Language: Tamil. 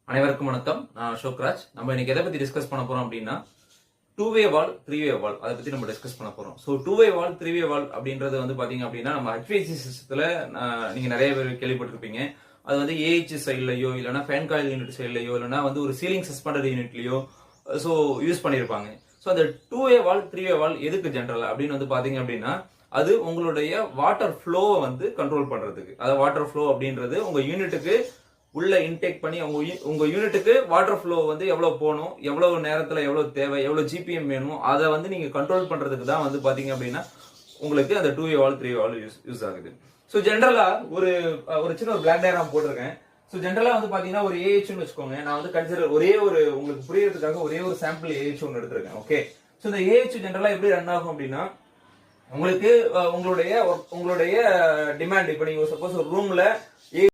அனைவருக்கும் வணக்கம். நான் அசோக்ராஜ். நம்ம இன்னைக்கு எதை பத்தி டிஸ்கஸ் பண்ண போறோம் அப்படின்னா, டூ வே வால், த்ரீ வே வால் அதை பத்தி நம்ம டிஸ்கஸ் பண்ண போறோம். ஸோ டூ வே வால், த்ரீ வே வால் அப்படின்றது வந்து பாத்தீங்க அப்படின்னா, நம்ம HVAC சிஸ்டத்துல நீங்க நிறைய பேர் கேள்விப்பட்டிருப்பீங்க. அது வந்து ஏஹெச் சைட்லயோ இல்லைன்னா ஃபேன் காயில் யூனிட் சைட்லயோ இல்லைன்னா வந்து ஒரு சீலிங் சஸ்பெண்டட் யூனிட்லயோ ஸோ யூஸ் பண்ணியிருப்பாங்க. ஸோ அந்த டூ வே வால், த்ரீ வே வால் எதுக்கு ஜென்ரல் அப்படின்னு வந்து பாத்தீங்க அப்படின்னா, அது உங்களுடைய வாட்டர் ஃப்ளோவை வந்து கண்ட்ரோல் பண்றதுக்கு. அதாவது வாட்டர் ஃப்ளோ அப்படின்றது உங்க யூனிட்டுக்கு உள்ள இன்டேக் பண்ணி உங்க யூனிட்டுக்கு வாட்டர் ஃப்ளோ வந்து எவ்வளவு போகணும், எவ்வளவு நேரத்துல எவ்வளவு தேவை, எவ்வளவு ஜிபிஎம் வேணும், அதை வந்து நீங்க கண்ட்ரோல் பண்றதுக்கு தான் வந்து பாத்தீங்க அப்படின்னா உங்களுக்கு அந்த டூ வே வால், த்ரீ வால் யூஸ் ஆகுது. ஸோ ஜென்ரலா ஒரு சின்ன ஒரு பிளாக் டயக்ராம் போட்டிருக்கேன். ஸோ ஜென்ரலா வந்து பாத்தீங்கன்னா ஒரு ஏஹெச்னு வச்சுக்கோங்க. நான் வந்து கன்சிடர் உங்களுக்கு புரியறதுக்காக ஒரே ஒரு சாம்பிள் ஏஹெச் ஒன்று எடுத்திருக்கேன். ஓகே, ஸோ இந்த ஏஹெச் ஜென்ரலா எப்படி ரன் ஆகும் அப்படின்னா, உங்களுக்கு உங்களுடைய டிமாண்ட், இப்போ நீங்க சப்போஸ் ஒரு ரூம்ல